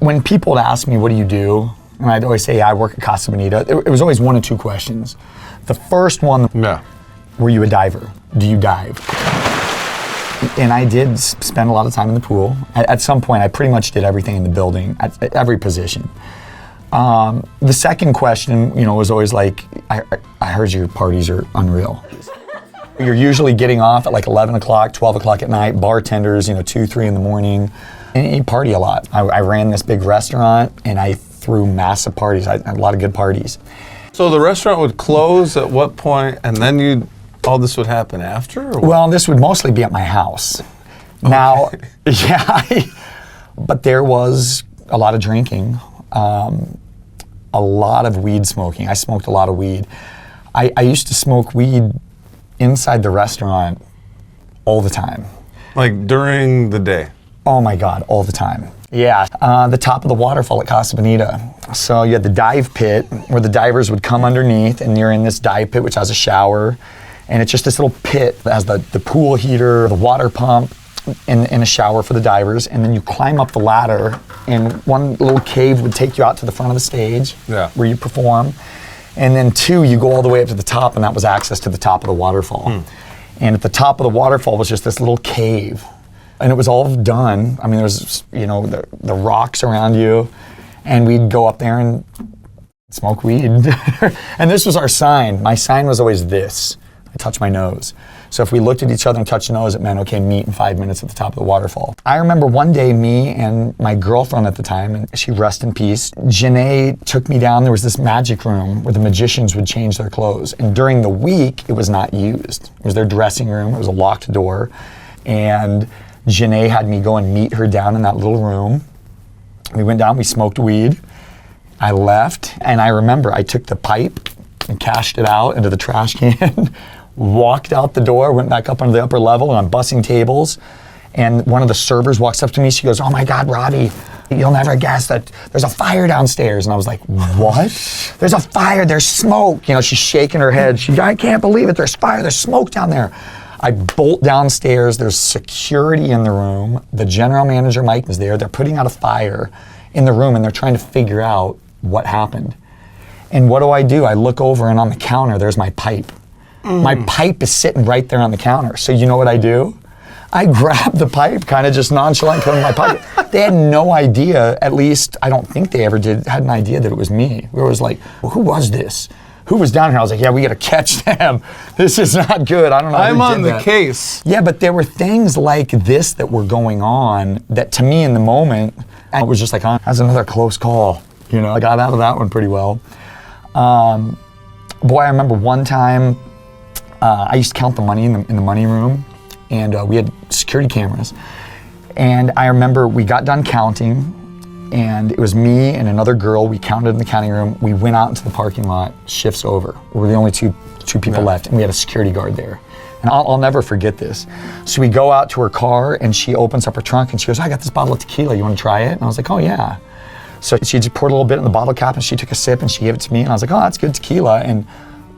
when people would ask me, what do you do? And I'd always say, I work at Casa Bonita. It was always one of two questions. The first one, were you a diver? Do you dive? And I did spend a lot of time in the pool. At some point, I pretty much did everything in the building, at every position. The second question, was always like, I heard your parties are unreal. You're usually getting off at like 11 o'clock, 12 o'clock at night, bartenders, 2, 3 in the morning, and you party a lot. I ran this big restaurant, and I threw massive parties. I had a lot of good parties. So the restaurant would close at what point, and then all this would happen after? Or well, this would mostly be at my house. Okay. Now, but there was a lot of drinking, a lot of weed smoking. I smoked a lot of weed. I used to smoke weed inside the restaurant all the time. Like during the day? Oh my God, all the time. Yeah, the top of the waterfall at Casa Bonita. So you had the dive pit where the divers would come underneath, and you're in this dive pit which has a shower, and it's just this little pit that has the pool heater, the water pump, and a shower for the divers, and then you climb up the ladder, and one little cave would take you out to the front of the stage where you perform, and then 2, you go all the way up to the top, and that was access to the top of the waterfall. And at the top of the waterfall was just this little cave. And it was all done. I mean, there was, the rocks around you, and we'd go up there and smoke weed. And this was our sign. My sign was always this. I touch my nose. So if we looked at each other and touched the nose, it meant, okay, meet in 5 minutes at the top of the waterfall. I remember one day, me and my girlfriend at the time, and she rest in peace, Janae took me down. There was this magic room where the magicians would change their clothes. And during the week, it was not used. It was their dressing room. It was a locked door. And Janae had me go and meet her down in that little room. We went down, we smoked weed. I left, and I remember I took the pipe and cashed it out into the trash can, walked out the door, went back up onto the upper level, and I'm bussing tables. And one of the servers walks up to me, she goes, "Oh my God, Robbie, you'll never guess that there's a fire downstairs." And I was like, "What?" "There's a fire, there's smoke." She's shaking her head. "I can't believe it, there's fire, there's smoke down there." I bolt downstairs, there's security in the room. The general manager, Mike, is there. They're putting out a fire in the room, and they're trying to figure out what happened. And what do? I look over, and on the counter, there's my pipe. My pipe is sitting right there on the counter. So you know what I do? I grab the pipe, kind of just nonchalant, put it in my pocket. They had no idea, at least I don't think they ever had an idea that it was me. We were always like, well, who was this? Who was down here? I was like, yeah, we got to catch them. This is not good. I don't know. I'm on the case. Yeah, but there were things like this that were going on that to me in the moment, I was just like, that's another close call. I got out of that one pretty well. Boy, I remember one time, I used to count the money in the money room, and we had security cameras. And I remember we got done counting, and it was me and another girl. We counted in the counting room. We went out into the parking lot, shifts over. We were the only two people left, and we had a security guard there. And I'll never forget this. So we go out to her car, and she opens up her trunk, and she goes, "I got this bottle of tequila. You want to try it?" And I was like, "Oh, yeah." So she just poured a little bit in the bottle cap, and she took a sip, and she gave it to me, and I was like, "Oh, that's good tequila." And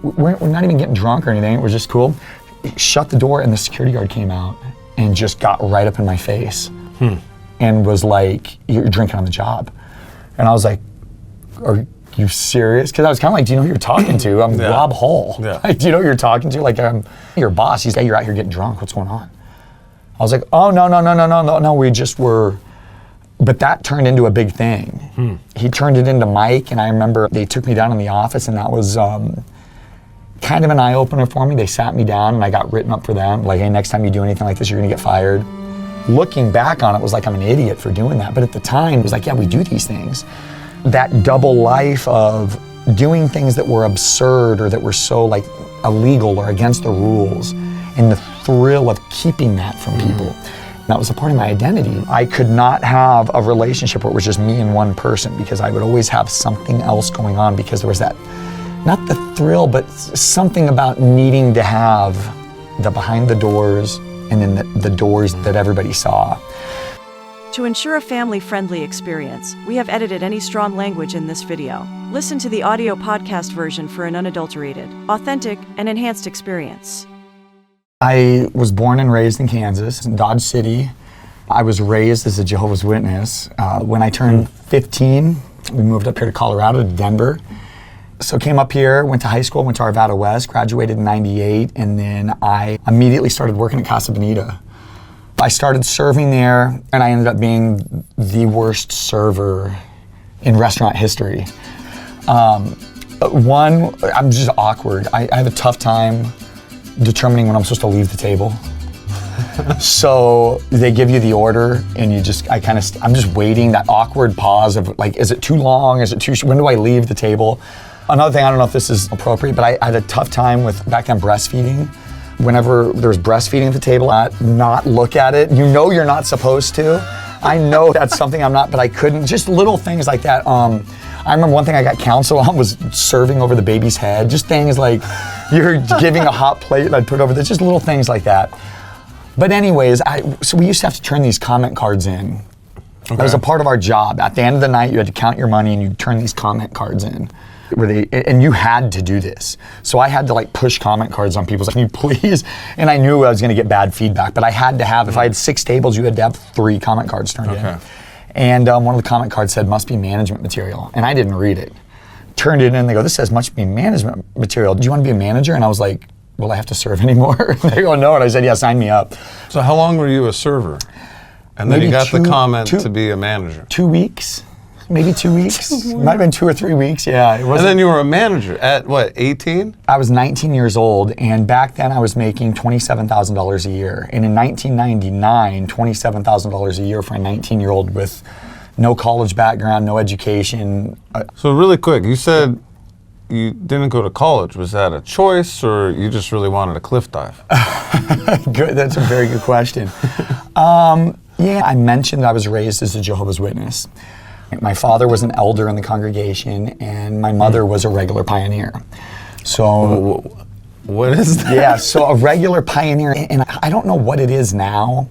we're not even getting drunk or anything. We're just cool. Shut the door, and the security guard came out and just got right up in my face. And was like, "You're drinking on the job." And I was like, "Are you serious?" Because I was kind of like, "Do you know who you're talking to? I'm Rob Hall. Like, do you know who you're talking to? Like, I'm your boss." He's like, "You're out here getting drunk. What's going on?" I was like, "Oh, no, we just were." But that turned into a big thing. He turned it into Mike, and I remember they took me down in the office, and that was kind of an eye-opener for me. They sat me down, and I got written up for them. Like, "Hey, next time you do anything like this, you're gonna get fired." Looking back on it, was like I'm an idiot for doing that. But at the time, it was like, yeah, we do these things. That double life of doing things that were absurd or that were so like illegal or against the rules, and the thrill of keeping that from people. That was a part of my identity. I could not have a relationship where it was just me and one person, because I would always have something else going on, because there was that, not the thrill, but something about needing to have the behind the doors and then the doors that everybody saw. To ensure a family-friendly experience, we have edited any strong language in this video. Listen to the audio podcast version for an unadulterated, authentic, and enhanced experience. I was born and raised in Kansas, in Dodge City. I was raised as a Jehovah's Witness. When I turned 15, we moved up here to Colorado, to Denver. So came up here, went to high school, went to Arvada West, graduated in 98, and then I immediately started working at Casa Bonita. I started serving there, and I ended up being the worst server in restaurant history. One, I'm just awkward. I have a tough time determining when I'm supposed to leave the table. So they give you the order, and I'm just waiting, that awkward pause of like, is it too long? Is it too short? When do I leave the table? Another thing, I don't know if this is appropriate, but I had a tough time with, back then, breastfeeding. Whenever there was breastfeeding at the table, not look at it. You know you're not supposed to. I know that's something I'm not, but I couldn't. Just little things like that. I remember one thing I got counsel on was serving over the baby's head. Just things like you're giving a hot plate and I'd put it over there. Just little things like that. But anyways, so we used to have to turn these comment cards in. Okay. That was a part of our job. At the end of the night, you had to count your money and you'd turn these comment cards in. And you had to do this. So I had to like push comment cards on people, like, can you please? And I knew I was gonna get bad feedback, but I had to have, if I had 6 tables, you had to have 3 comment cards turned in. And one of the comment cards said, must be management material. And I didn't read it. Turned it in, they go, this says must be management material. Do you wanna be a manager? And I was like, will I have to serve anymore? They go, no, and I said, yeah, sign me up. So how long were you a server? And then you got the comment to be a manager. 2 weeks. Maybe 2 weeks. Might have been 2 or 3 weeks, yeah. And then you were a manager at what, 18? I was 19 years old, and back then I was making $27,000 a year. And in 1999, $27,000 a year for a 19-year-old with no college background, no education. So really quick, you said you didn't go to college. Was that a choice, or you just really wanted a cliff dive? Good, that's a very good question. Yeah, I mentioned I was raised as a Jehovah's Witness. My father was an elder in the congregation, and my mother was a regular pioneer. So, what is that? Yeah, so a regular pioneer, and I don't know what it is now,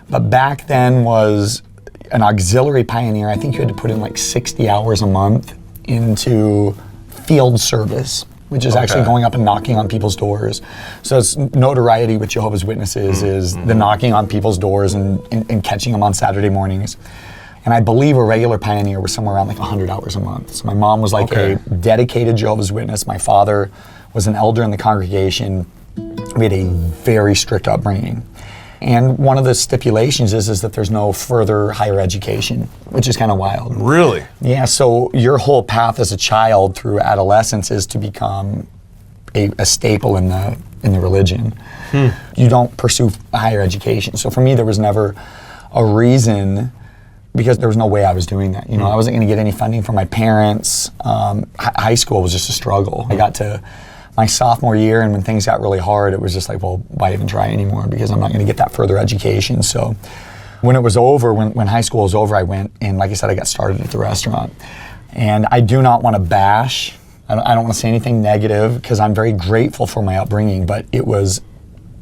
but back then was an auxiliary pioneer. I think you had to put in like 60 hours a month into field service, which is actually going up and knocking on people's doors. So it's notoriety with Jehovah's Witnesses is the knocking on people's doors and catching them on Saturday mornings. And I believe a regular pioneer was somewhere around like 100 hours a month. So my mom was like a dedicated Jehovah's Witness. My father was an elder in the congregation. We had a very strict upbringing. And one of the stipulations is that there's no further higher education, which is kind of wild. Really? Yeah, so your whole path as a child through adolescence is to become a staple in the religion. You don't pursue higher education. So for me, there was never a reason, because there was no way I was doing that. You know, I wasn't going to get any funding from my parents. High school was just a struggle. I got to my sophomore year, and when things got really hard, it was just like, well, why even try anymore? Because I'm not going to get that further education. So when it was over, when high school was over, I went, and like I said, I got started at the restaurant. And I do not want to bash. I don't want to say anything negative, because I'm very grateful for my upbringing, but it was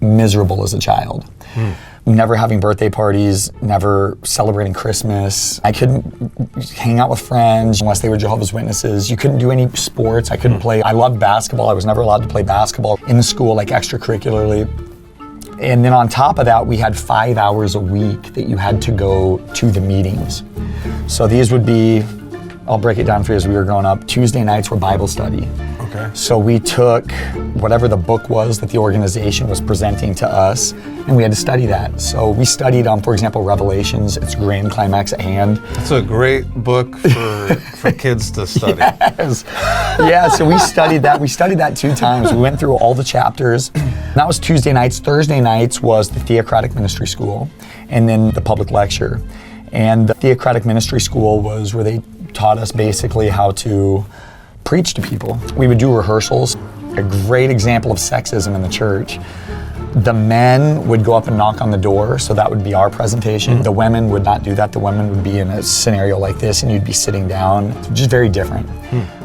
miserable as a child. Never having birthday parties, never celebrating Christmas. I couldn't hang out with friends unless they were Jehovah's Witnesses. You couldn't do any sports. I couldn't play. I loved basketball. I was never allowed to play basketball in the school, like extracurricularly. And then on top of that, we had 5 hours a week that you had to go to the meetings. So these would be, I'll break it down for you as we were growing up. Tuesday nights were Bible study. Okay. So we took whatever the book was that the organization was presenting to us, and we had to study that. So we studied, for example, Revelations, its grand climax at hand. It's a great book for kids to study. Yes. Yeah, so we studied that. We studied that 2 times. We went through all the chapters. That was Tuesday nights. Thursday nights was the Theocratic Ministry School, and then the public lecture. And the Theocratic Ministry School was where they taught us basically how to preach to people. We would do rehearsals. A great example of sexism in the church. The men would go up and knock on the door, so that would be our presentation. The women would not do that. The women would be in a scenario like this, and you'd be sitting down. Just very different.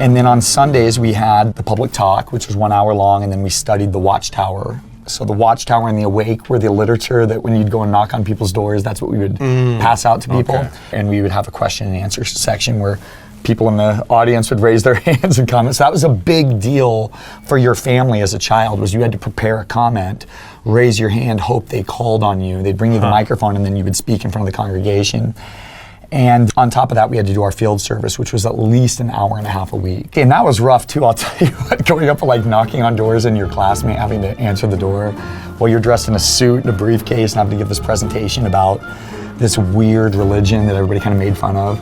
And then on Sundays, we had the public talk, which was 1 hour long, and then we studied the Watchtower. So the Watchtower and the Awake were the literature that when you'd go and knock on people's doors, that's what we would pass out to people. And we would have a question and answer section where people in the audience would raise their hands and comment. So that was a big deal for your family as a child, was you had to prepare a comment, raise your hand, hope they called on you. They'd bring you the microphone, and then you would speak in front of the congregation. And on top of that, we had to do our field service, which was at least an hour and a half a week. And that was rough too, I'll tell you what, going up and like knocking on doors and your classmate having to answer the door while you're dressed in a suit and a briefcase and having to give this presentation about this weird religion that everybody kind of made fun of.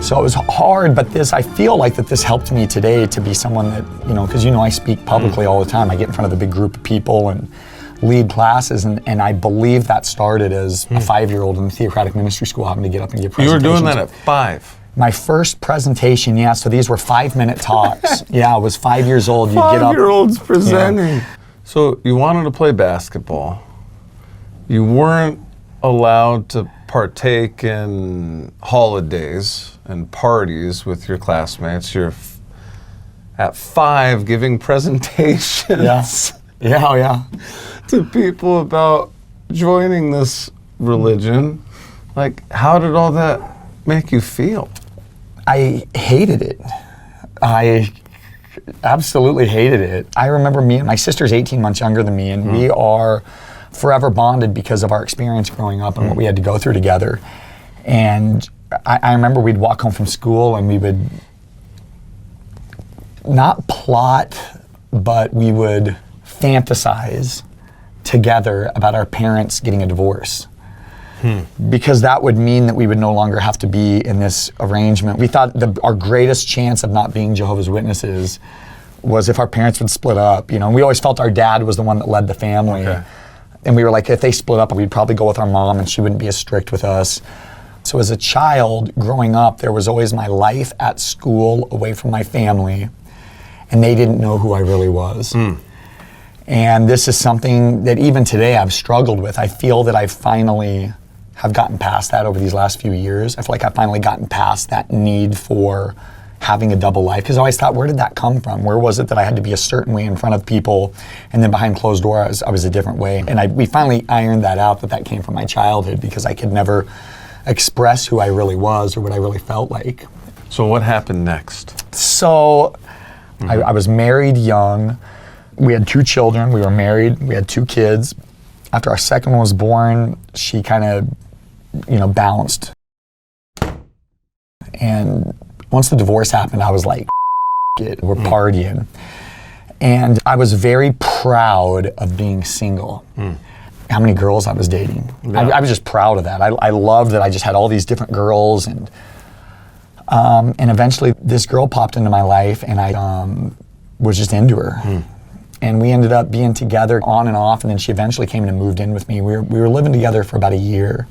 So it was hard, but I feel like that this helped me today to be someone that, because I speak publicly all the time. I get in front of a big group of people and lead classes, and I believe that started as a 5-year-old in the theocratic ministry school having to get up and give presentations. You were doing that at 5? My first presentation, yeah, so these were 5-minute talks. Yeah, I was 5 years old. You'd get up. 5-year-olds presenting. Yeah. So you wanted to play basketball. You weren't allowed to partake in holidays and parties with your classmates. You're at 5 giving presentations. Yeah. To people about joining this religion. Like, how did all that make you feel? I hated it. I absolutely hated it. I remember my sister's 18 months younger than me, and we are forever bonded because of our experience growing up and what we had to go through together. And I remember we'd walk home from school and we would not plot, but we would fantasize together about our parents getting a divorce. Because that would mean that we would no longer have to be in this arrangement. We thought our greatest chance of not being Jehovah's Witnesses was if our parents would split up. We always felt our dad was the one that led the family. Okay. And we were like, if they split up, we'd probably go with our mom and she wouldn't be as strict with us. So as a child growing up, there was always my life at school away from my family, and they didn't know who I really was. And this is something that even today I've struggled with. I feel that I finally have gotten past that over these last few years. I feel like I've finally gotten past that need for having a double life, because I always thought, where did that come from? Where was it that I had to be a certain way in front of people, and then behind closed doors I was a different way? And we finally ironed that out, that came from my childhood, because I could never express who I really was or what I really felt like. So what happened next? So I was married young. We had 2 children. We were married. We had 2 kids. After our second one was born, she kind of, balanced. And once the divorce happened, I was like, we're partying. And I was very proud of being single. How many girls I was dating. Yeah. I was just proud of that. I loved that I just had all these different girls, and eventually this girl popped into my life, and I was just into her. And we ended up being together on and off, and then she eventually came and moved in with me. We were living together for about a year.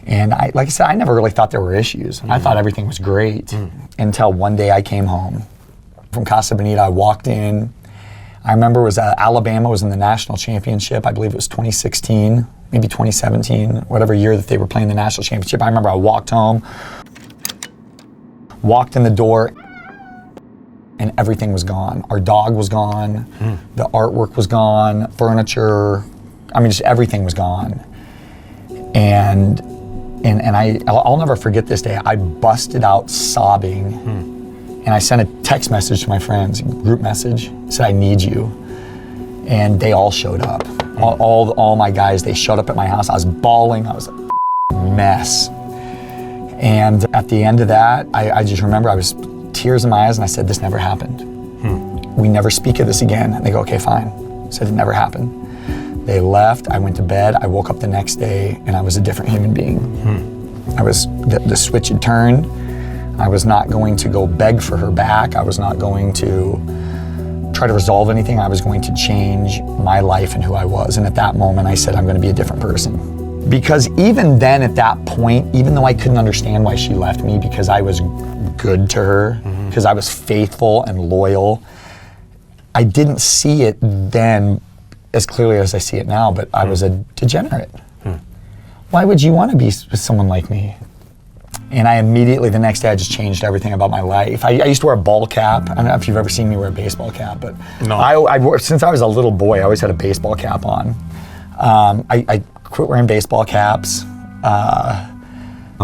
And like I said, I never really thought there were issues. I thought everything was great until one day I came home from Casa Bonita. I walked in. I remember it was Alabama was in the national championship. I believe it was 2016, maybe 2017, whatever year that they were playing the national championship. I remember I walked home, walked in the door, and everything was gone. Our dog was gone, the artwork was gone, furniture, just everything was gone. And I'll never forget this day. I busted out sobbing, and I sent a text message to my friends, a group message, said, I need you. And they all showed up. All my guys, they showed up at my house. I was bawling, I was a mess. And at the end of that, I just remember I was tears in my eyes, and I said, this never happened. We never speak of this again. And they go, okay, fine. I said, it never happened. They left, I went to bed, I woke up the next day, and I was a different human being. The switch had turned. I was not going to go beg for her back. I was not going to try to resolve anything. I was going to change my life and who I was. And at that moment, I said, I'm going to be a different person. Because even then, at that point, even though I couldn't understand why she left me, because I was good to her, because I was faithful and loyal, I didn't see it then as clearly as I see it now, but I was a degenerate. Why would you want to be with someone like me? And I immediately, the next day, I just changed everything about my life. I used to wear a ball cap. I don't know if you've ever seen me wear a baseball cap, but no. I wore, since I was a little boy, I always had a baseball cap on. I quit wearing baseball caps. I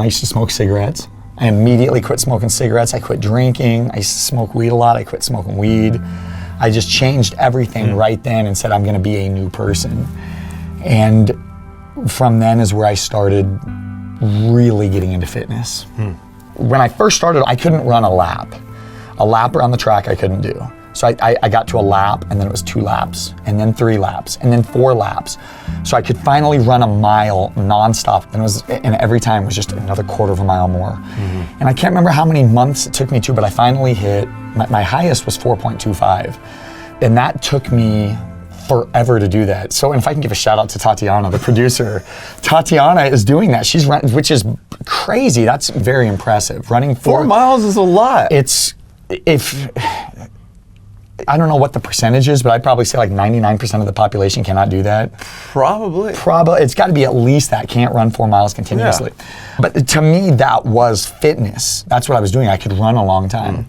used to smoke cigarettes. I immediately quit smoking cigarettes. I quit drinking. I used to smoke weed a lot. I quit smoking weed. I just changed everything right then and said, I'm going to be a new person. And from then is where I started really getting into fitness. When I first started, I couldn't run a lap. A lap around the track I couldn't do. So I got to a lap, and then it was 2 laps, and then 3 laps, and then 4 laps. So I could finally run a mile nonstop, and every time was just another quarter of a mile more. And I can't remember how many months it took me to, but I finally hit, my highest was 4.25. And that took me forever to do that. So, and if I can give a shout out to Tatiana, the producer, Tatiana is doing that. She's running, which is crazy. That's very impressive. Running 4 miles is a lot. I don't know what the percentage is, but I'd probably say like 99% of the population cannot do that. Probably. It's got to be at least that. Can't run 4 miles continuously. Yeah. But to me, that was fitness. That's what I was doing. I could run a long time.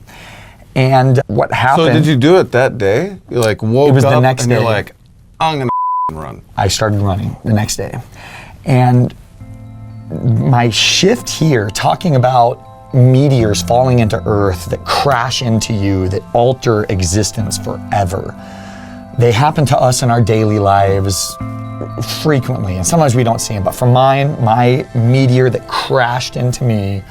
And what happened... So did you do it that day? You like woke up it was the next and day. You're like, I'm going to run. I started running the next day. And my shift here, talking about meteors falling into Earth that crash into you, that alter existence forever. They happen to us in our daily lives frequently, and sometimes we don't see them. But for mine, my meteor that crashed into me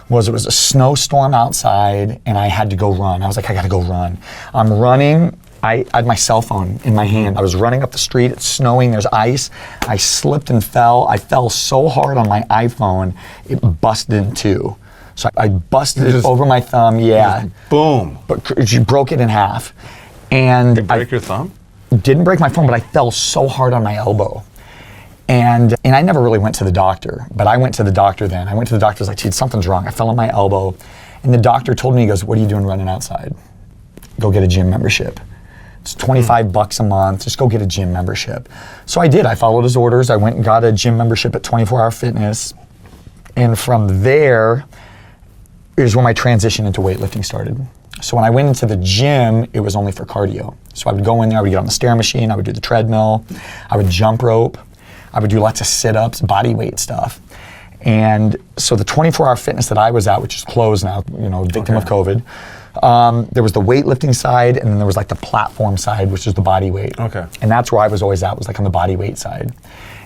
it was a snowstorm outside, and I had to go run. I was like, I gotta go run. I'm running. I had my cell phone in my hand. I was running up the street, it's snowing, there's ice. I slipped and fell. I fell so hard on my iPhone, it busted in 2. So I busted it over my thumb, yeah. Boom. But you broke it in half. And Did you break your thumb? Didn't break my phone, but I fell so hard on my elbow. And I never really went to the doctor, but I went to the doctor then. I went to the doctor, I was like, dude, something's wrong. I fell on my elbow. And the doctor told me, he goes, what are you doing running outside? Go get a gym membership. It's $25 a month, just go get a gym membership. So I did, I followed his orders. I went and got a gym membership at 24 Hour Fitness. And from there, is when my transition into weightlifting started. So when I went into the gym, it was only for cardio. So I would go in there, I would get on the stair machine, I would do the treadmill, I would jump rope, I would do lots of sit-ups, body weight stuff. And so the 24 Hour Fitness that I was at, which is closed now, victim of COVID, there was the weightlifting side, and then there was like the platform side, which is the body weight. Okay. And that's where I was always at, was like on the body weight side.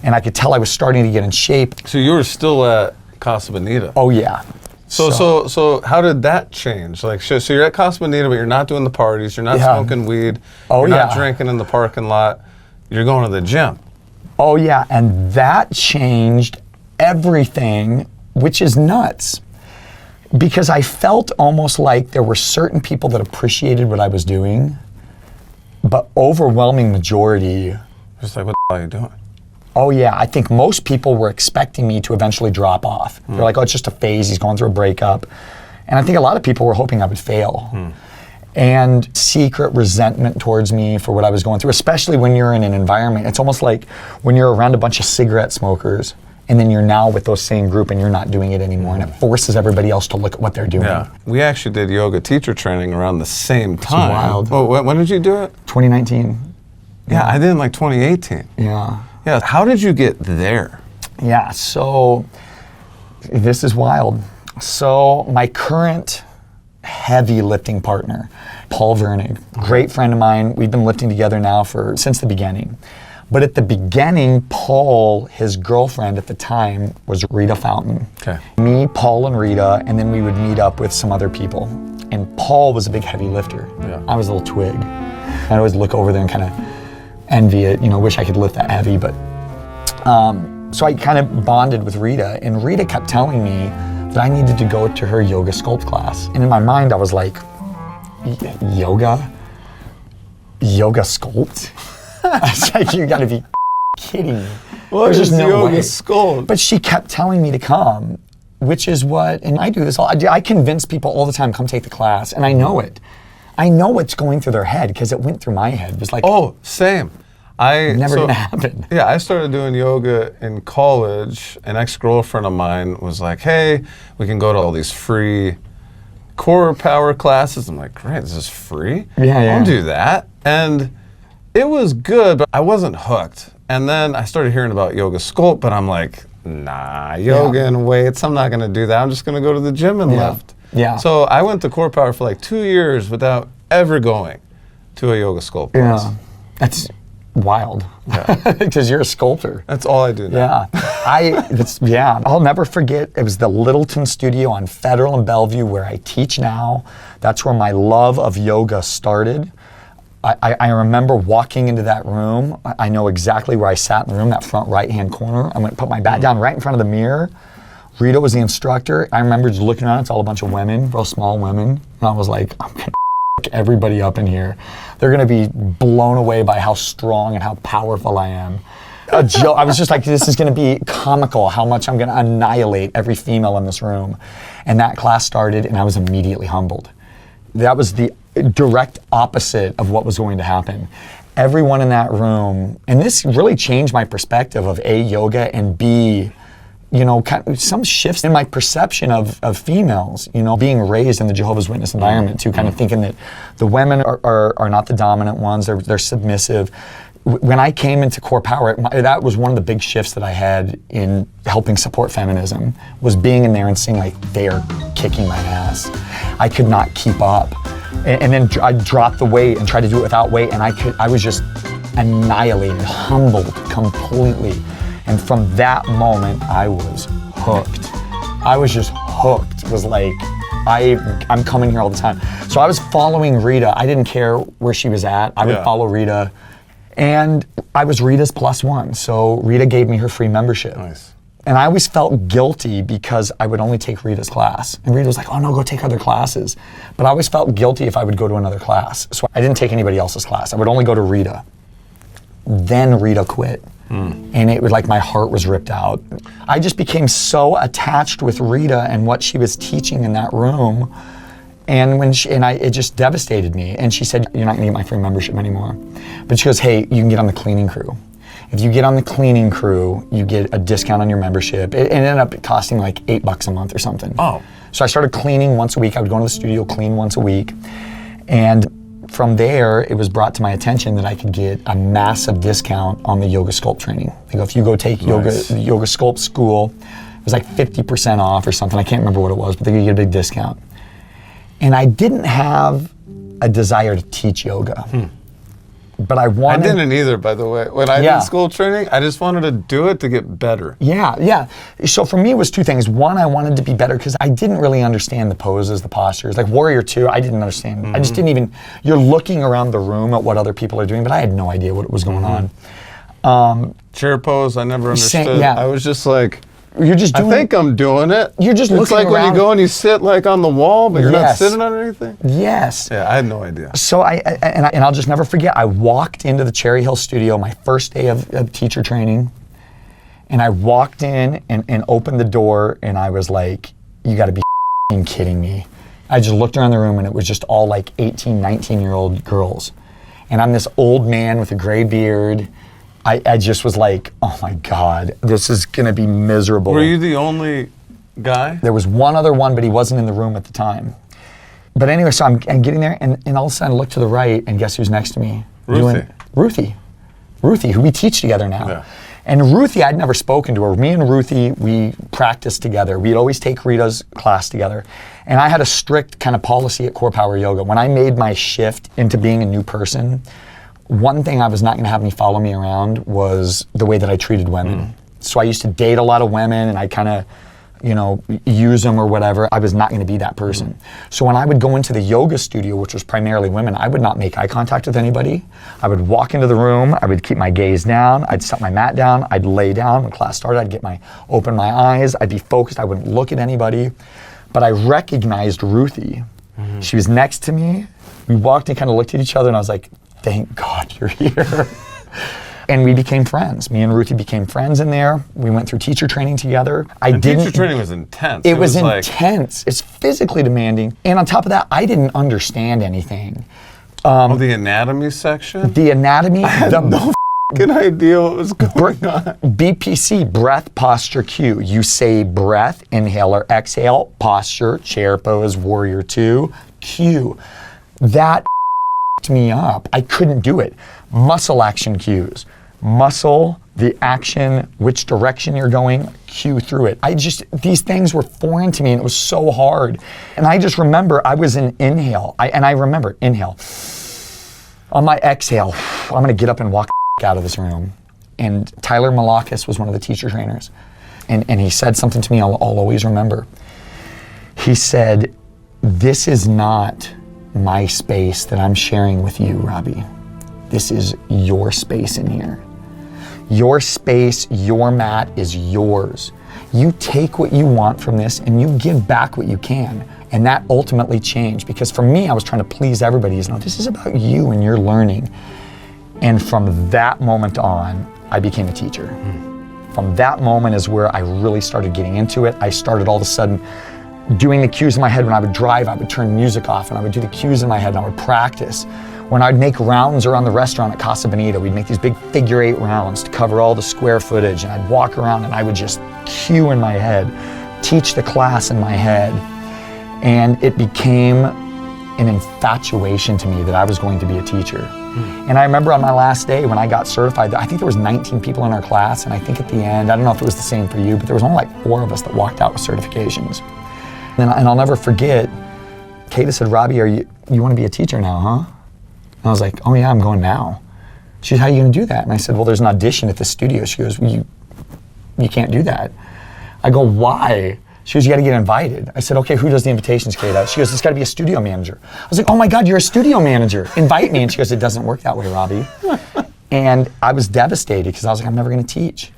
And I could tell I was starting to get in shape. So you were still at Casa Bonita? Oh yeah. So how did that change? Like, so you're at Casa Bonita, but you're not doing the parties, you're not smoking weed, you're not drinking in the parking lot, you're going to the gym. Oh yeah, and that changed everything, which is nuts. Because I felt almost like there were certain people that appreciated what I was doing, but overwhelming majority. Just like, what the hell are you doing? Oh yeah, I think most people were expecting me to eventually drop off. They're like, oh, it's just a phase, he's going through a breakup. And I think a lot of people were hoping I would fail. And secret resentment towards me for what I was going through, especially when you're in an environment. It's almost like when you're around a bunch of cigarette smokers, and then you're now with those same group and you're not doing it anymore, and it forces everybody else to look at what they're doing. Yeah, we actually did yoga teacher training around the same time. Wild. Oh, when did you do it? 2019. Yeah, I did in like 2018. Yeah. Yeah, how did you get there? Yeah, so this is wild. So my current heavy lifting partner, Paul Vernig, great friend of mine. We've been lifting together now since the beginning. But at the beginning, Paul, his girlfriend at the time was Rita Fountain. Okay. Me, Paul, and Rita, and then we would meet up with some other people. And Paul was a big heavy lifter. Yeah. I was a little twig. I'd always look over there and kind of envy it, wish I could lift that heavy, but so I kind of bonded with Rita, and Rita kept telling me that I needed to go to her yoga sculpt class. And in my mind, I was like, yoga sculpt? I was like, you gotta be kidding me. There's just no yoga sculpt? But she kept telling me to come, which is what, and I do this all, I convince people all the time, come take the class, and I know it. I know what's going through their head because it went through my head. It was like, oh, same. Never gonna happen. Yeah, I started doing yoga in college. An ex-girlfriend of mine was like, hey, we can go to all these free core power classes. I'm like, great, this is free? Yeah. I'll do that. And it was good, but I wasn't hooked. And then I started hearing about yoga sculpt, but I'm like, nah, yoga and weights, I'm not going to do that. I'm just going to go to the gym and lift. Yeah. So I went to Core Power for like 2 years without ever going to a yoga sculpt class. Yeah. That's wild. Because you're a sculptor. That's all I do now. I'll never forget, it was the Littleton studio on Federal and Bellevue where I teach now. That's where my love of yoga started. I remember walking into that room. I know exactly where I sat in the room, that front right-hand corner. I went and put my bat down right in front of the mirror. Rita was the instructor. I remember just looking around, it's all a bunch of women, real small women. And I was like, I'm gonna everybody up in here. They're gonna be blown away by how strong and how powerful I am. I was just like, this is gonna be comical how much I'm gonna annihilate every female in this room. And that class started and I was immediately humbled. That was the direct opposite of what was going to happen. Everyone in that room, and this really changed my perspective of A, yoga, and B, kind of some shifts in my perception of females, being raised in the Jehovah's Witness environment too, kind of thinking that the women are not the dominant ones, they're submissive. When I came into Core Power, that was one of the big shifts that I had in helping support feminism, was being in there and seeing like, they are kicking my ass. I could not keep up. And then I dropped the weight and tried to do it without weight, and I was just annihilated, humbled completely. And from that moment, I was hooked. I was just hooked. It was like, I'm coming here all the time. So I was following Rita. I didn't care where she was at. I would follow Rita. And I was Rita's +1. So Rita gave me her free membership. Nice. And I always felt guilty because I would only take Rita's class. And Rita was like, oh no, go take other classes. But I always felt guilty if I would go to another class. So I didn't take anybody else's class. I would only go to Rita. Then Rita quit. And it was like my heart was ripped out. I just became so attached with Rita and what she was teaching in that room. And it just devastated me. And she said, you're not gonna get my free membership anymore. But she goes, hey, you can get on the cleaning crew. If you get on the cleaning crew, you get a discount on your membership. It ended up costing like $8 a month or something. Oh. So I started cleaning once a week. I would go to the studio, clean once a week. And from there, it was brought to my attention that I could get a massive discount on the yoga sculpt training. They go, if you go take yoga sculpt school, it was like 50% off or something. I can't remember what it was, but they could get a big discount. And I didn't have a desire to teach yoga. But I didn't either, by the way. When I did school training, I just wanted to do it to get better. Yeah. So for me, it was two things. One, I wanted to be better because I didn't really understand the poses, the postures. Like Warrior 2, I didn't understand. I just didn't even, you're looking around the room at what other people are doing, but I had no idea what was going on. Chair pose, I never understood. I was just like, you're just doing, I think I'm doing it. You're just it's looking like around. When you go and you sit like on the wall, but you're not sitting on anything. Yes. Yeah, I had no idea. So I'll just never forget, I walked into the Cherry Hill studio my first day of teacher training, and I walked in and opened the door, and I was like, you gotta be kidding me. I just looked around the room and it was just all like 18, 19-year-old girls. And I'm this old man with a gray beard. I just was like, oh my God, this is gonna be miserable. Were you the only guy? There was one other one, but he wasn't in the room at the time. But anyway, so I'm getting there, and all of a sudden I look to the right, and guess who's next to me? Ruthie, who we teach together now. Yeah. And Ruthie, I'd never spoken to her. Me and Ruthie, we practiced together. We'd always take Rita's class together. And I had a strict kind of policy at Core Power Yoga. When I made my shift into being a new person, one thing I was not gonna have me follow me around was the way that I treated women. So I used to date a lot of women, and I kind of, use them or whatever. I was not gonna be that person. So when I would go into the yoga studio, which was primarily women, I would not make eye contact with anybody. I would walk into the room, I would keep my gaze down, I'd set my mat down, I'd lay down. When class started, I'd open my eyes, I'd be focused, I wouldn't look at anybody. But I recognized Ruthie. She was next to me. We walked and kind of looked at each other, and I was like, thank God you're here. And we became friends. Me and Ruthie became friends in there. We went through teacher training together. Teacher training was intense. It was intense. It's physically demanding. And on top of that, I didn't understand anything. The anatomy section? The anatomy. I had no f***ing idea what was going on. BPC, breath, posture, cue. You say breath, inhale or exhale, posture, chair pose, Warrior 2, cue. That me up. I couldn't do it. Muscle action cues. muscle, the action, which direction you're going, cue through it. These things were foreign to me, and it was so hard. And I just remember I was in inhale, I remember inhale. On my exhale, I'm gonna get up and walk out of this room. And Tyler Malakis was one of the teacher trainers. And he said something to me I'll always remember. He said, "This is not my space that I'm sharing with you, Robbie. This is your space in here. Your space, your mat is yours. You take what you want from this and you give back what you can." And that ultimately changed, because for me, I was trying to please everybody. No, this is about you and your learning. And from that moment on, I became a teacher. From that moment is where I really started getting into it. I started all of a sudden doing the cues in my head. When I would drive, I would turn music off and I would do the cues in my head and I would practice. When I'd make rounds around the restaurant at Casa Bonita, we'd make these big figure 8 rounds to cover all the square footage, and I'd walk around and I would just cue in my head, teach the class in my head, and it became an infatuation to me that I was going to be a teacher. And I remember on my last day when I got certified, I think there was 19 people in our class, and I think at the end, I don't know if it was the same for you, but there was only like 4 of us that walked out with certifications. And I'll never forget, Kata said, "Robbie, you want to be a teacher now, huh?" And I was like, "Oh yeah, I'm going now." She said, "How are you going to do that?" And I said, "Well, there's an audition at the studio." She goes, "Well, you can't do that." I go, "Why?" She goes, "You got to get invited." I said, "Okay, who does the invitations, Kata?" She goes, "It's got to be a studio manager." I was like, "Oh my God, you're a studio manager. Invite me." And she goes, "It doesn't work that way, Robbie." And I was devastated because I was like, I'm never going to teach.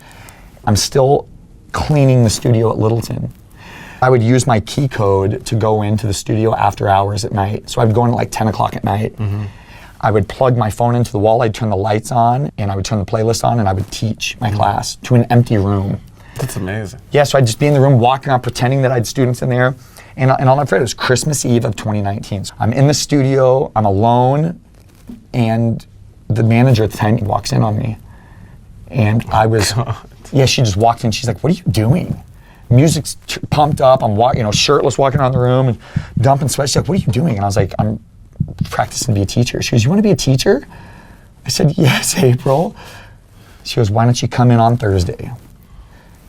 I'm still cleaning the studio at Littleton. I would use my key code to go into the studio after hours at night. So I would go in at like 10 o'clock at night. I would plug my phone into the wall, I'd turn the lights on, and I would turn the playlist on, and I would teach my class to an empty room. That's amazing. Yeah, so I'd just be in the room walking around pretending that I had students in there. And I'll never forget, it was Christmas Eve of 2019. So I'm in the studio, I'm alone, and the manager at the time walks in on me. And I was, yeah, she just walked in, she's like, "What are you doing?" Music's pumped up, I'm shirtless walking around the room and dumping sweat. She's like, "What are you doing?" And I was like, "I'm practicing to be a teacher." She goes, "You want to be a teacher?" I said, "Yes, April." She goes, "Why don't you come in on Thursday?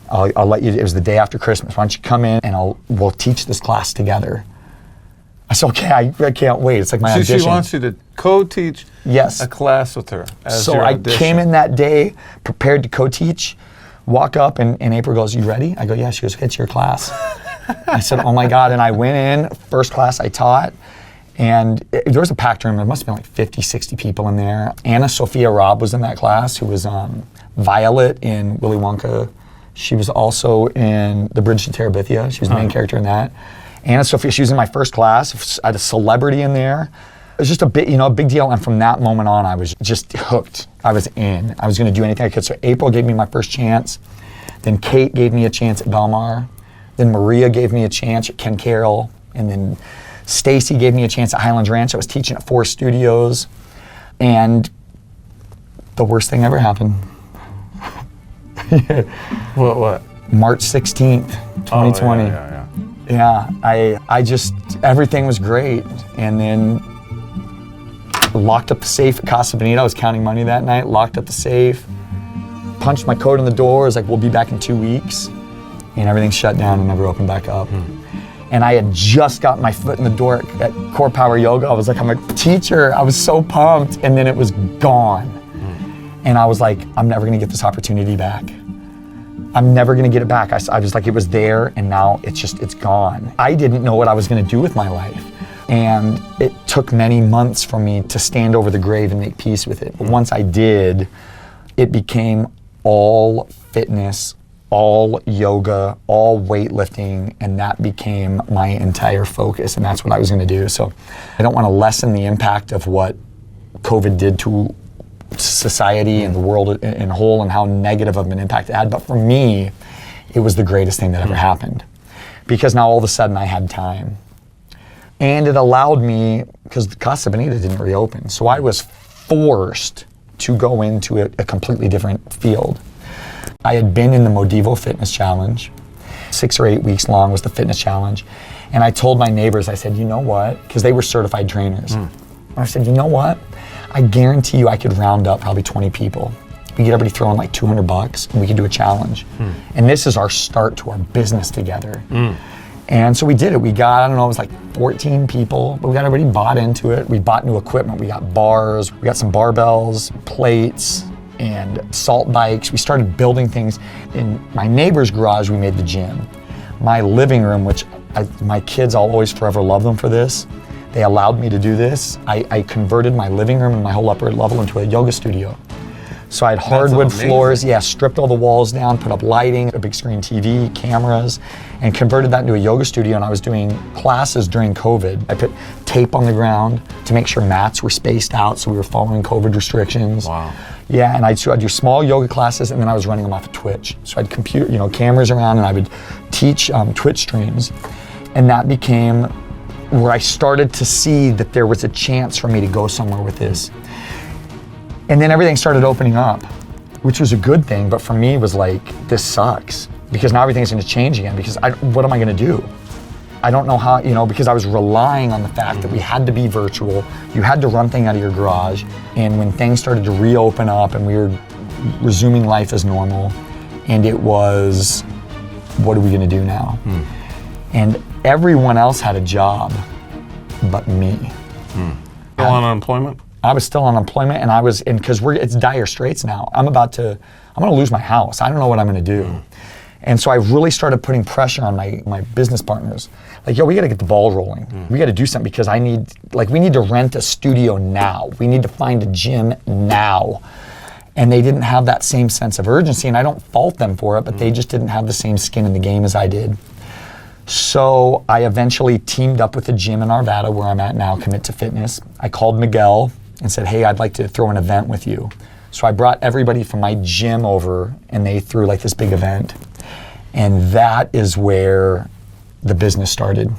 I'll let you, it was the day after Christmas. Why don't you come in and we'll teach this class together." I said, "Okay, I can't wait." It's like my audition. She wants you to co-teach a class with her as So your I audition. came in that day prepared to co-teach, walk up and April goes, "You ready?" I go, "Yeah." She goes, "Okay, it's your class." I said, "Oh my God." And I went in, first class I taught, and there was a packed room. There must have been like 50, 60 people in there. Anna Sophia Robb was in that class, who was Violet in Willy Wonka. She was also in The Bridge to Terabithia. She was the main character in that. Anna Sophia, she was in my first class. I had a celebrity in there. It was just a big deal. And from that moment on, I was just hooked. I was in. I was going to do anything I could. So April gave me my first chance. Then Kate gave me a chance at Belmar. Then Maria gave me a chance at Ken Carroll. And then Stacy gave me a chance at Highlands Ranch. I was teaching at 4 studios. And the worst thing ever happened. What? March 16th, 2020. Oh, Yeah, I just, everything was great. And then locked up the safe at Casa Bonita. I was counting money that night, locked up the safe, punched my code in the door. It was like, "We'll be back in 2 weeks." And everything shut down and never opened back up. And I had just got my foot in the door at Core Power Yoga. I was like, I'm a teacher. I was so pumped. And then it was gone. And I was like, I'm never gonna get this opportunity back. I'm never gonna get it back. I was like, it was there and now it's gone. I didn't know what I was gonna do with my life. And it took many months for me to stand over the grave and make peace with it. But once I did, it became all fitness, all yoga, all weightlifting, and that became my entire focus, and that's what I was gonna do. So I don't wanna lessen the impact of what COVID did to society and the world in whole and how negative of an impact it had, but for me, it was the greatest thing that ever happened. Because now all of a sudden I had time. And it allowed me, because the Casa Bonita didn't reopen, so I was forced to go into a completely different field. I had been in the Modivo Fitness Challenge. 6 or 8 weeks long was the fitness challenge. And I told my neighbors, I said, "You know what?" Because they were certified trainers. I said, "You know what? I guarantee you I could round up probably 20 people. We get everybody throwing like $200 and we could do a challenge. And this is our start to our business together. And so we did it. We got, I don't know, it was like 14 people, but we got everybody bought into it. We bought new equipment. We got bars, we got some barbells, plates, and salt bikes. We started building things. In my neighbor's garage, we made the gym. My living room, which my kids, I'll always forever love them for this. They allowed me to do this. I converted my living room and my whole upper level into a yoga studio. So I had hardwood floors, stripped all the walls down, put up lighting, a big screen TV, cameras, and converted that into a yoga studio. And I was doing classes during COVID. I put tape on the ground to make sure mats were spaced out so we were following COVID restrictions. Wow. Yeah, and I'd do small yoga classes, and then I was running them off of Twitch. So I'd cameras around, and I would teach Twitch streams. And that became where I started to see that there was a chance for me to go somewhere with this. And then everything started opening up, which was a good thing, but for me it was like, this sucks. Because now everything's gonna change again, because what am I gonna do? I don't know how, because I was relying on the fact that we had to be virtual, you had to run things out of your garage, and when things started to reopen up and we were resuming life as normal, and it was, what are we gonna do now? And everyone else had a job, but me. Still on unemployment? I was still on unemployment, and I was because it's dire straits now. I'm gonna lose my house. I don't know what I'm gonna do. And so I really started putting pressure on my business partners. Like, yo, we gotta get the ball rolling. We gotta do something because we need to rent a studio now. We need to find a gym now. And they didn't have that same sense of urgency, and I don't fault them for it, but they just didn't have the same skin in the game as I did. So I eventually teamed up with a gym in Arvada where I'm at now, Commit to Fitness. I called Miguel and said, hey, I'd like to throw an event with you. So I brought everybody from my gym over, and they threw like this big event. And that is where the business started.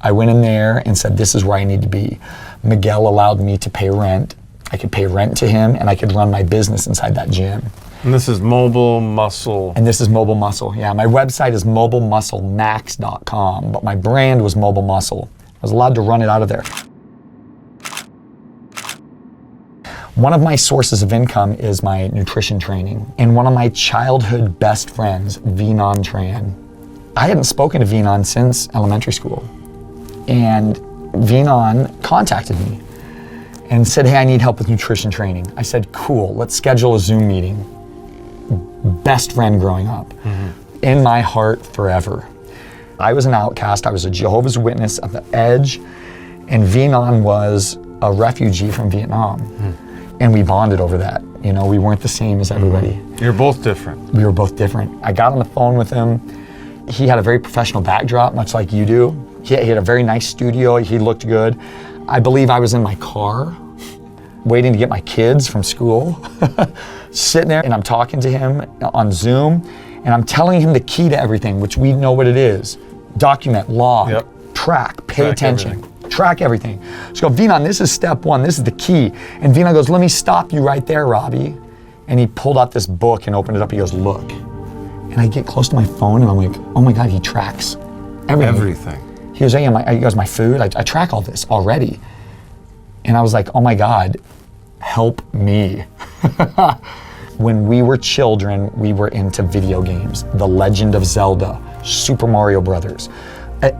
I went in there and said, this is where I need to be. Miguel allowed me to pay rent. I could pay rent to him, and I could run my business inside that gym. And this is Mobile Muscle. And this is Mobile Muscle, yeah. My website is mobilemusclemax.com, but my brand was Mobile Muscle. I was allowed to run it out of there. One of my sources of income is my nutrition training. And one of my childhood best friends, Vinon Tran, I hadn't spoken to Vinon since elementary school. And Vinon contacted me and said, hey, I need help with nutrition training. I said, cool, let's schedule a Zoom meeting. Best friend growing up. In my heart forever. I was an outcast. I was a Jehovah's Witness at the edge, and Vinon was a refugee from Vietnam. And we bonded over that. We weren't the same as everybody. You're both different. We were both different. I got on the phone with him. He had a very professional backdrop, much like you do. He had a very nice studio. He looked good. I believe I was in my car, waiting to get my kids from school, sitting there, and I'm talking to him on Zoom, and I'm telling him the key to everything, which we know what it is. Document, log, track, pay attention. Track everything. So Vinon, this is step one, this is the key. And Vinon goes, let me stop you right there, Robbie. And he pulled out this book and opened it up, he goes, look. And I get close to my phone and I'm like, oh my God, he tracks everything. He goes, hey, my food, I track all this already. And I was like, oh my God, help me. When we were children, we were into video games. The Legend of Zelda, Super Mario Brothers.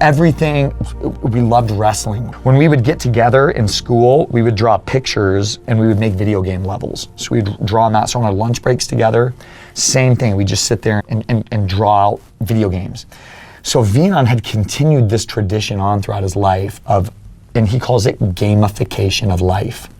Everything, we loved wrestling. When we would get together in school, we would draw pictures and we would make video game levels. So we'd draw them out. So on our lunch breaks together, same thing. We'd just sit there and draw out video games. So Vinon had continued this tradition on throughout his life and he calls it gamification of life.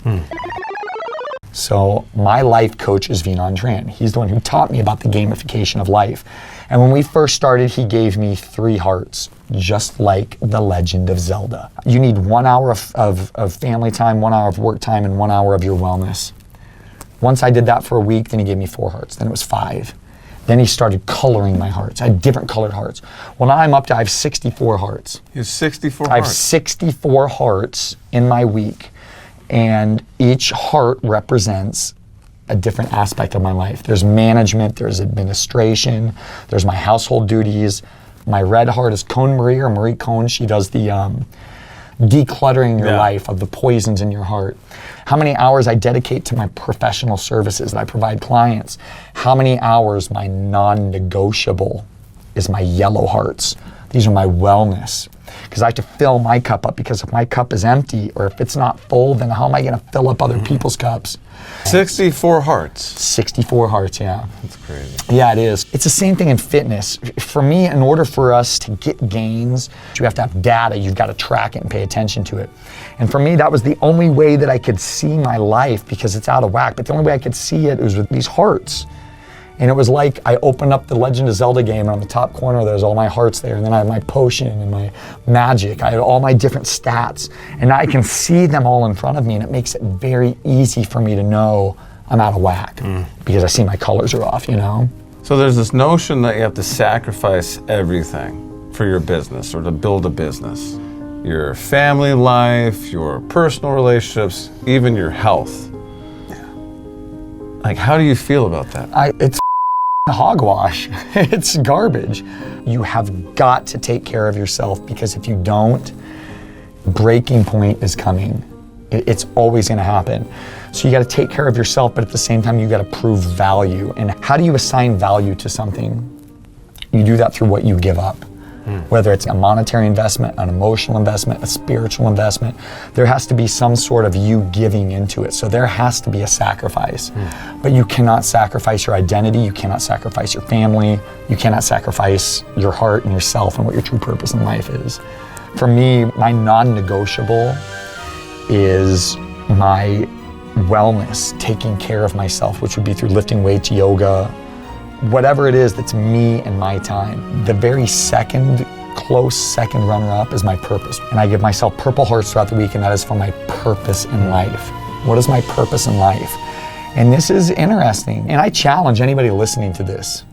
So my life coach is Vinon Tran. He's the one who taught me about the gamification of life. And when we first started, he gave me 3 hearts, just like the Legend of Zelda. You need 1 hour of family time, 1 hour of work time, and 1 hour of your wellness. Once I did that for a week, then he gave me 4 hearts, then it was 5. Then he started coloring my hearts. I had different colored hearts. Well, now I have 64 hearts. You have 64 hearts? I have 64 hearts in my week, and each heart represents a different aspect of my life. There's management, there's administration, there's my household duties. My red heart is Cone Marie, or Marie Cone. She does the decluttering your Yeah. life of the poisons in your heart. How many hours I dedicate to my professional services that I provide clients. How many hours my non-negotiable is my yellow hearts. These are my wellness. Because I have to fill my cup up, because if my cup is empty or if it's not full, then how am I going to fill up other people's cups? 64 hearts. 64 hearts, yeah. That's crazy. Yeah, it is. It's the same thing in fitness. For me, in order for us to get gains, you have to have data. You've got to track it and pay attention to it. And for me, that was the only way that I could see my life, because it's out of whack. But the only way I could see it was with these hearts. And it was like I opened up the Legend of Zelda game, and on the top corner there's all my hearts there, and then I have my potion and my magic. I had all my different stats, and now I can see them all in front of me, and it makes it very easy for me to know I'm out of whack because I see my colors are off, you know? So there's this notion that you have to sacrifice everything for your business or to build a business. Your family life, your personal relationships, even your health. Like, how do you feel about that? It's hogwash. It's garbage. You have got to take care of yourself, because if you don't, breaking point is coming. It's always going to happen. So you got to take care of yourself, but at the same time, you got to prove value. And how do you assign value to something? You do that through what you give up. Whether it's a monetary investment, an emotional investment, a spiritual investment, there has to be some sort of you giving into it. So there has to be a sacrifice. But you cannot sacrifice your identity, you cannot sacrifice your family, you cannot sacrifice your heart and yourself and what your true purpose in life is. For me, my non-negotiable is my wellness, taking care of myself, which would be through lifting weights, yoga, whatever it is that's me and my time. The very close second runner-up is my purpose. And I give myself purple hearts throughout the week, and that is for my purpose in life. What is my purpose in life? And this is interesting. And I challenge anybody listening to this.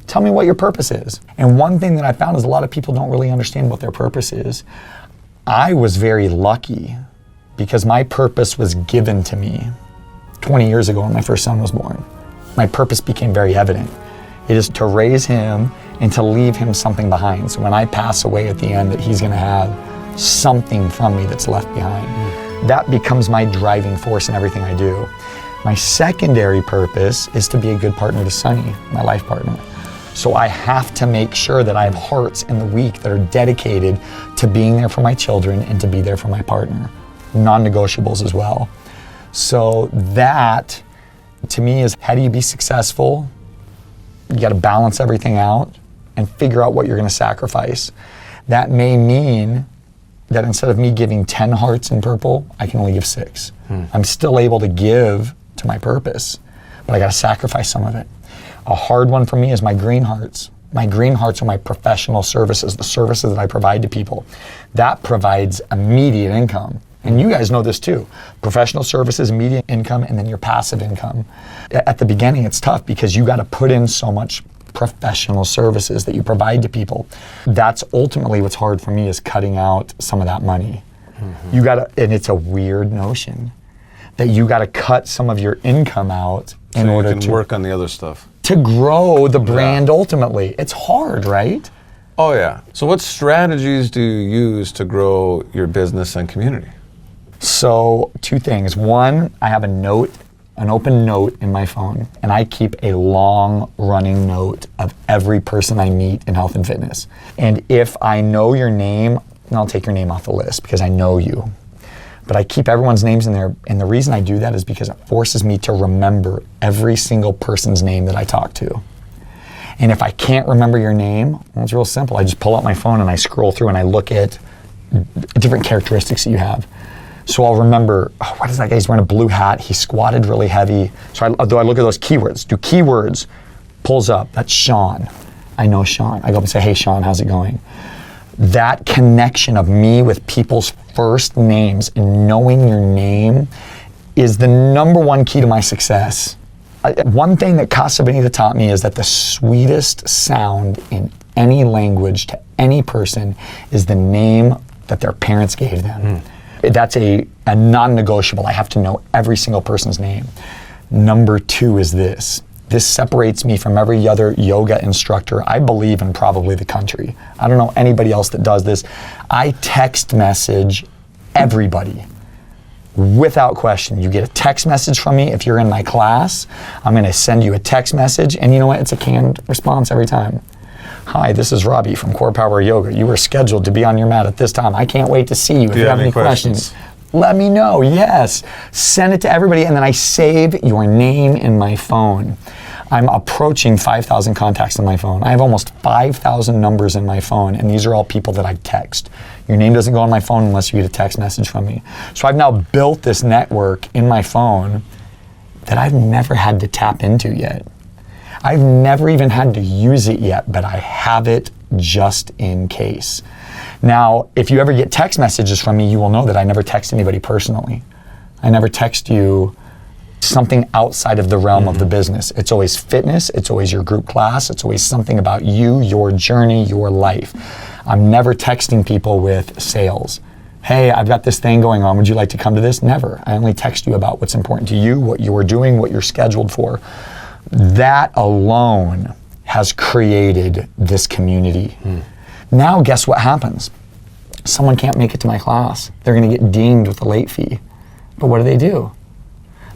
Tell me what your purpose is. And one thing that I found is a lot of people don't really understand what their purpose is. I was very lucky because my purpose was given to me 20 years ago when my first son was born. My purpose became very evident. It is to raise him and to leave him something behind. So when I pass away at the end, that he's gonna have something from me that's left behind. That becomes my driving force in everything I do. My secondary purpose is to be a good partner to Sunny, my life partner. So I have to make sure that I have hearts in the week that are dedicated to being there for my children and to be there for my partner. Non-negotiables as well. So that, to me, is how do you be successful? You got to balance everything out and figure out what you're going to sacrifice. That may mean that instead of me giving 10 hearts in purple, I can only give 6. I'm still able to give to my purpose, but I got to sacrifice some of it. A hard one for me is my green hearts. My green hearts are my professional services, the services that I provide to people. That provides immediate income. And you guys know this too. Professional services, immediate income, and then your passive income. At the beginning, it's tough because you got to put in so much professional services that you provide to people. That's ultimately what's hard for me, is cutting out some of that money. You got to, and it's a weird notion, that you got to cut some of your income out in order to work on the other stuff. To grow the brand ultimately. It's hard, right? Oh yeah. So what strategies do you use to grow your business and community? So 2 things. One, I have an open note in my phone, and I keep a long running note of every person I meet in health and fitness. And if I know your name, then I'll take your name off the list because I know you. But I keep everyone's names in there, and the reason I do that is because it forces me to remember every single person's name that I talk to. And if I can't remember your name, well, it's real simple. I just pull out my phone and I scroll through and I look at different characteristics that you have. So I'll remember, oh, what is that guy? He's wearing a blue hat. He squatted really heavy. So I look at those keywords. Do keywords, pulls up, that's Sean. I know Sean. I go up and say, hey, Sean, how's it going? That connection of me with people's first names and knowing your name is the number one key to my success. One thing that Casa Bonita taught me is that the sweetest sound in any language to any person is the name that their parents gave them. That's a non-negotiable. I have to know every single person's name. Number 2 is this. This separates me from every other yoga instructor, I believe, in probably the country. I don't know anybody else that does this. I text message everybody without question. You get a text message from me if you're in my class. I'm going to send you a text message, and you know what? It's a canned response every time. Hi, this is Robbie from Core Power Yoga. You were scheduled to be on your mat at this time. I can't wait to see you. If you have any questions, let me know. Yes. Send it to everybody, and then I save your name in my phone. I'm approaching 5,000 contacts in my phone. I have almost 5,000 numbers in my phone, and these are all people that I text. Your name doesn't go on my phone unless you get a text message from me. So I've now built this network in my phone that I've never had to tap into yet. I've never even had to use it yet, but I have it just in case. Now, if you ever get text messages from me, you will know that I never text anybody personally. I never text you something outside of the realm of the business. It's always fitness, it's always your group class, it's always something about you, your journey, your life. I'm never texting people with sales. Hey, I've got this thing going on, would you like to come to this? Never. I only text you about what's important to you, what you're doing, what you're scheduled for. That alone has created this community. Now guess what happens? Someone can't make it to my class. They're gonna get dinged with a late fee. But what do?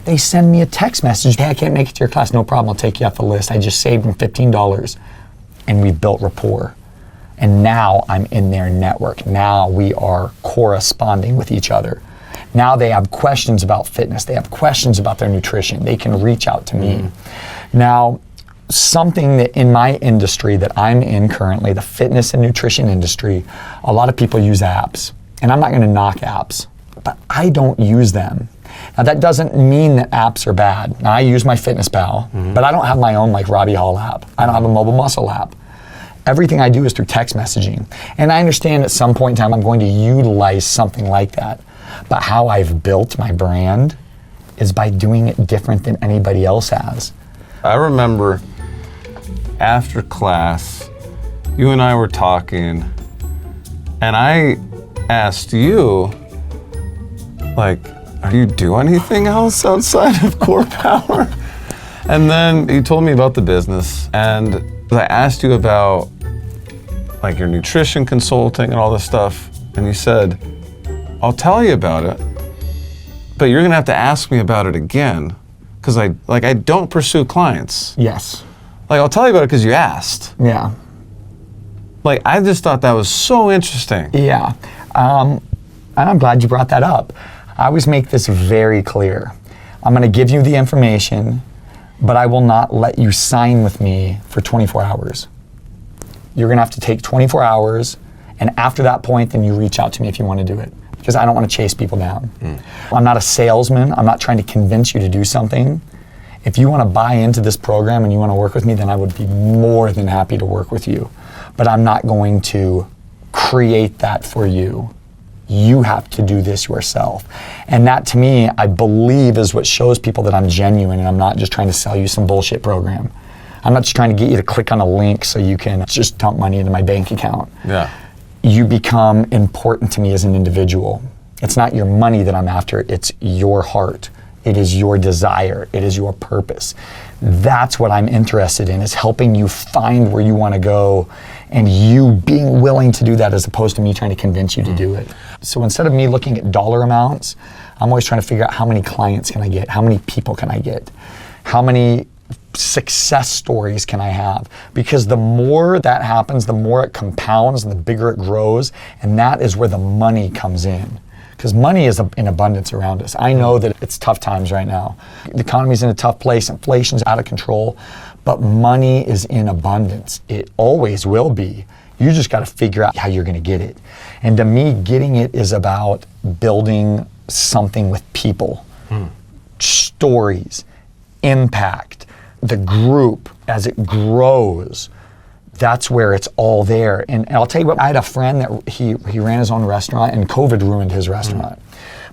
They send me a text message. Hey, I can't make it to your class. No problem, I'll take you off the list. I just saved them $15. And we built rapport. And now I'm in their network. Now we are corresponding with each other. Now they have questions about fitness. They have questions about their nutrition. They can reach out to me. Now, something that in my industry that I'm in currently, the fitness and nutrition industry, a lot of people use apps. And I'm not gonna knock apps, but I don't use them. Now that doesn't mean that apps are bad. Now I use my FitnessPal, but I don't have my own like Robbie Hall app. I don't have a mobile muscle app. Everything I do is through text messaging. And I understand at some point in time I'm going to utilize something like that. But how I've built my brand is by doing it different than anybody else has. I remember after class, you and I were talking, and I asked you, like, do you do anything else outside of Core Power? And then you told me about the business, and I asked you about like your nutrition consulting and all this stuff, and you said, I'll tell you about it, but you're gonna have to ask me about it again, because I don't pursue clients. Yes. Like, I'll tell you about it because you asked. Yeah. Like, I just thought that was so interesting. Yeah. And I'm glad you brought that up. I always make this very clear. I'm gonna give you the information, but I will not let you sign with me for 24 hours. You're gonna have to take 24 hours, and after that point, then you reach out to me if you wanna do it, because I don't wanna chase people down. I'm not a salesman. I'm not trying to convince you to do something. If you wanna buy into this program and you wanna work with me, then I would be more than happy to work with you. But I'm not going to create that for you. You have to do this yourself. And that, to me, I believe is what shows people that I'm genuine and I'm not just trying to sell you some bullshit program. I'm not just trying to get you to click on a link so you can just dump money into my bank account. Yeah. You become important to me as an individual. It's not your money that I'm after, it's your heart. It is your desire, it is your purpose. That's what I'm interested in, is helping you find where you want to go and you being willing to do that as opposed to me trying to convince you to do it. So instead of me looking at dollar amounts, I'm always trying to figure out how many clients can I get, how many people can I get, how many success stories can I have? Because the more that happens, the more it compounds and the bigger it grows, and that is where the money comes in. Because money is in abundance around us. I know that it's tough times right now. The economy's in a tough place, inflation's out of control, but money is in abundance. It always will be. You just gotta figure out how you're gonna get it. And to me, getting it is about building something with people, stories, impact, the group as it grows. That's where it's all there. And I'll tell you what, I had a friend that he ran his own restaurant and COVID ruined his restaurant.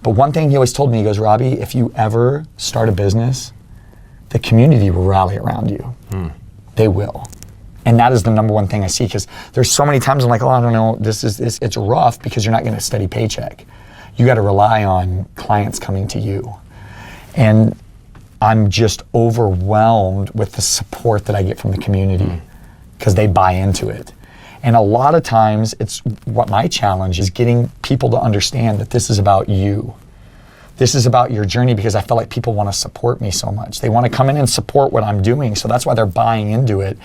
But one thing he always told me, he goes, Robbie, if you ever start a business, the community will rally around you. They will. And that is the number one thing I see, because there's so many times I'm like, oh, I don't know, it's rough because you're not getting a steady paycheck. You gotta rely on clients coming to you. And I'm just overwhelmed with the support that I get from the community because they buy into it. And a lot of times it's what my challenge is, getting people to understand that this is about you. This is about your journey, because I feel like people want to support me so much. They want to come in and support what I'm doing. So that's why they're buying into it.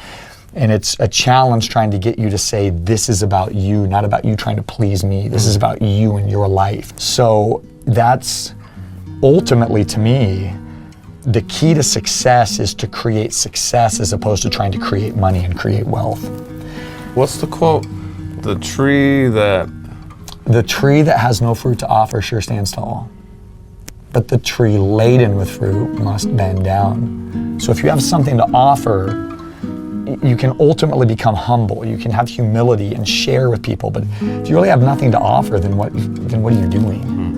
And it's a challenge trying to get you to say, this is about you, not about you trying to please me. This is about you and your life. So that's ultimately, to me, the key to success is to create success as opposed to trying to create money and create wealth. What's the quote? The tree that has no fruit to offer sure stands tall, but the tree laden with fruit must bend down. So if you have something to offer, you can ultimately become humble. You can have humility and share with people. But if you really have nothing to offer, then what are you doing?